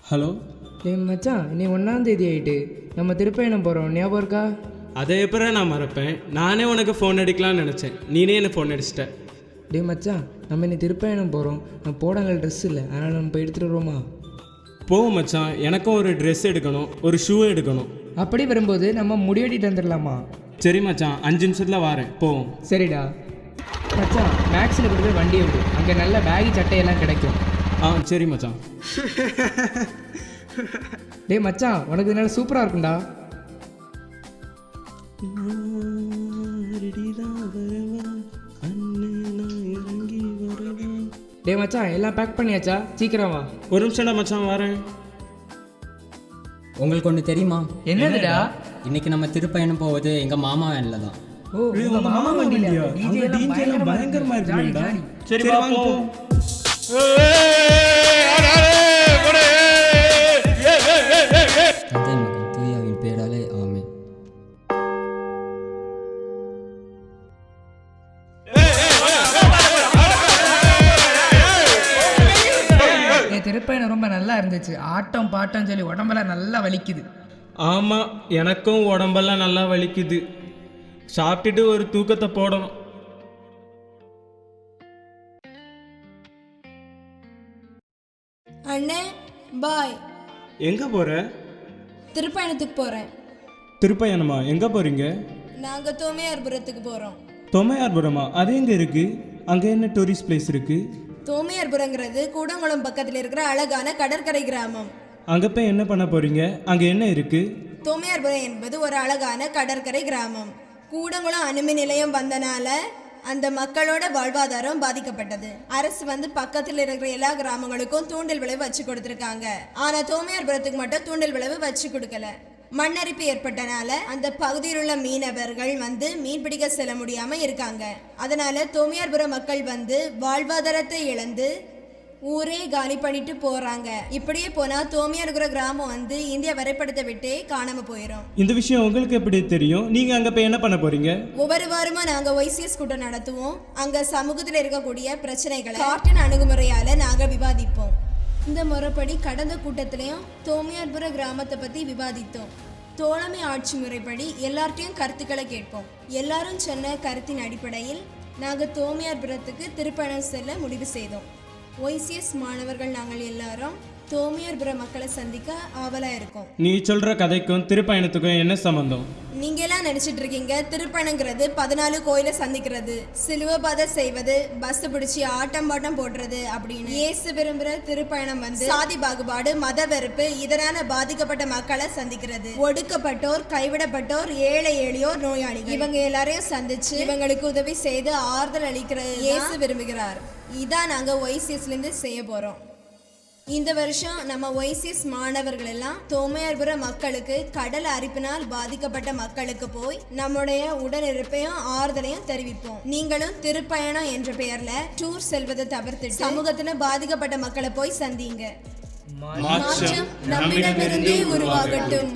Hello மச்சான், நீ 1ஆம் தேதி ஆகிட்டு நம்ம திருப்பயணம் போகிறோம், ஞாபகம் இருக்கா? அதை எப்போ நான் மறப்பேன். நானே உனக்கு ஃபோன் அடிக்கலாம்னு நினச்சேன், நீனே எனக்கு ஃபோன் அடிச்சிட்ட. மச்சான், நம்ம இன்னைக்கு திருப்பயணம் போகிறோம். நம்ம போடாங்கல் ட்ரெஸ் இல்லை, அதனால் நம்ம போய் எடுத்துகிட்டு வருவோமா? போவோம் மச்சான், எனக்கும் ஒரு ட்ரெஸ் எடுக்கணும், ஒரு ஷூ எடுக்கணும். அப்படி வரும்போது நம்ம முடிவெட்டிட்டு வந்துடலாமா? சரி மச்சான், 5 நிமிஷத்தில் வரேன், போவோம். சரிடா மச்சான், மேக்ஸில் கொடுத்து வண்டியை விடு, அங்கே நல்ல பேகி சட்டையெல்லாம் கிடைக்கும். சரி மச்சான். மச்சான், உனக்கு இதனால சூப்பராக இருக்கும்டா. மச்சான், எல்லாம் பேக் பண்ணியாச்சா? சீக்கிரம் வா. ஒரு நிமிஷம்டா மச்சான், வரேன். உங்களுக்கு ஒன்று தெரியுமா? என்னதுடா? இன்னைக்கு நம்ம திருப்பயணம் போவது எங்கள் மாமா வேனில் தான். மாமா வண்டியா? பயங்கரமா இருக்குடா. சரி வாங்க போவோம். தந்தை மகன் தூயாவின் பேராலே ஆமென். திருப்பயணம் ரொம்ப நல்லா இருந்துச்சு. ஆட்டம் பாட்டம் சொல்லி உடம்பெல்லாம் நல்லா வலிக்குது. ஆமாம், எனக்கும் உடம்பெல்லாம் நல்லா வலிக்குது. சாப்பிட்டுட்டு ஒரு தூக்கத்தை போடணும். அண்ணே பாய். எங்கே போகிற? திருப்பயணத்துக்கு போகிறேன். திருப்பயணமா? எங்கே போகிறீங்க? நாங்கள் தோமையார்புரத்துக்கு போகிறோம். தொம்மையார்புரமா? அது எங்கே இருக்குது? அங்கே என்ன டூரிஸ்ட் பிளேஸ் இருக்குது? தோமையார்புரங்கிறது கூடங்குளம் பக்கத்தில் இருக்கிற அழகான கடற்கரை கிராமம். அங்கே போய் என்ன பண்ண போகிறீங்க? அங்கே என்ன இருக்குது? தோமையார்புரம் என்பது ஒரு அழகான கடற்கரை கிராமம். கூடங்குளம் அணுமின் நிலையம் வந்தனால அந்த மக்களோட வாழ்வாதாரம் பாதிக்கப்பட்டது. அரசு பக்கத்தில் இருக்கிற எல்லா கிராமங்களுக்கும் தூண்டில் விளைவு வச்சு கொடுத்துருக்காங்க. ஆனால் தோமையார்புரத்துக்கு மட்டும் தூண்டில் விளைவு வச்சு கொடுக்கல. மண்ணரிப்பு ஏற்பட்டனால அந்த பகுதியில் உள்ள மீனவர்கள் மீன் பிடிக்க செல்ல முடியாம இருக்காங்க. அதனால தோமையார்புரம் மக்கள் வாழ்வாதாரத்தை இழந்து ஊரே காலி பண்ணிட்டு போறாங்க. இப்படியே போனா தோமையார்புர கிராமம் இந்திய வரைபடத்தை விட்டே காணாம போயிடும். இந்த விஷயம் உங்களுக்கு எப்படி தெரியும்? நீங்க அங்க போய் என்ன பண்ண போறீங்க? ஒவ்வொரு வாரமும் நாங்க ஒய்சிஎஸ் கூட்டம் நடத்துவோம். அங்க சமூகத்தில் இருக்கக்கூடிய பிரச்சனைகளை காட்டின் அணுகுமுறையால நாங்க விவாதிப்போம். இந்த முறைப்படி கடந்த கூட்டத்திலையும் தோமையார்புர கிராமத்தை பத்தி விவாதித்தோம். தோழமை ஆட்சி முறைப்படி எல்லார்ட்டையும் கருத்துக்களை கேட்போம். எல்லாரும் சொன்ன கருத்தின் அடிப்படையில் நாங்கள் தோமையார்புரத்துக்கு திருப்பயணம் செல்ல முடிவு செய்தோம். ஒய்சிஎஸ் மாணவர்கள் நாங்கள் எல்லாரும் தோமையார்புர மக்களை சந்திக்க ஆவலா இருக்கோம். நீ சொல்ற கதைக்கும் திருப்பயணத்துக்கும் என்ன சம்பந்தம்? நீங்க எல்லாம் நினைச்சிட்டு இருக்கீங்க திருப்பயணங்கிறது 14 கோயிலை சந்திக்கிறது, சிலுவை பாதை செய்வது, பஸ் பிடிச்சி ஆட்டம் பாட்டம் போடுறது அப்படின்னு. இயேசு விரும்புற திருப்பயணம் சாதி பாகுபாடு, மத வெறுப்பு இதனால பாதிக்கப்பட்ட மக்களை சந்திக்கிறது. ஒடுக்கப்பட்டோர், கைவிடப்பட்டோர், ஏழை எளியோர், நோயாளிகள் இவங்க எல்லாரையும் சந்திச்சு இவங்களுக்கு உதவி செய்து ஆறுதல் அளிக்கிறது இயேசு விரும்புகிறார். இதான் நாங்க ஒய்சிஎஸ்ல இருந்து செய்ய போறோம். இந்த வருஷம் நம்ம ஒய்சிஎஸ் மாணவர்கள் எல்லாம் தோமையார்புர மக்களுக்கு கடல் அரிப்பினால் பாதிக்கப்பட்ட மக்களுக்கு போய் நம்முடைய உடனிருப்பையும் ஆறுதலையும் தெரிவிப்போம். நீங்களும் திருப்பயணம் என்ற பெயர்ல டூர் செல்வதை தவிர்த்து சமூகத்துல பாதிக்கப்பட்ட மக்களை போய் சந்திங்க. மாற்றம் நம்மிடமிருந்தே உருவாகட்டும்.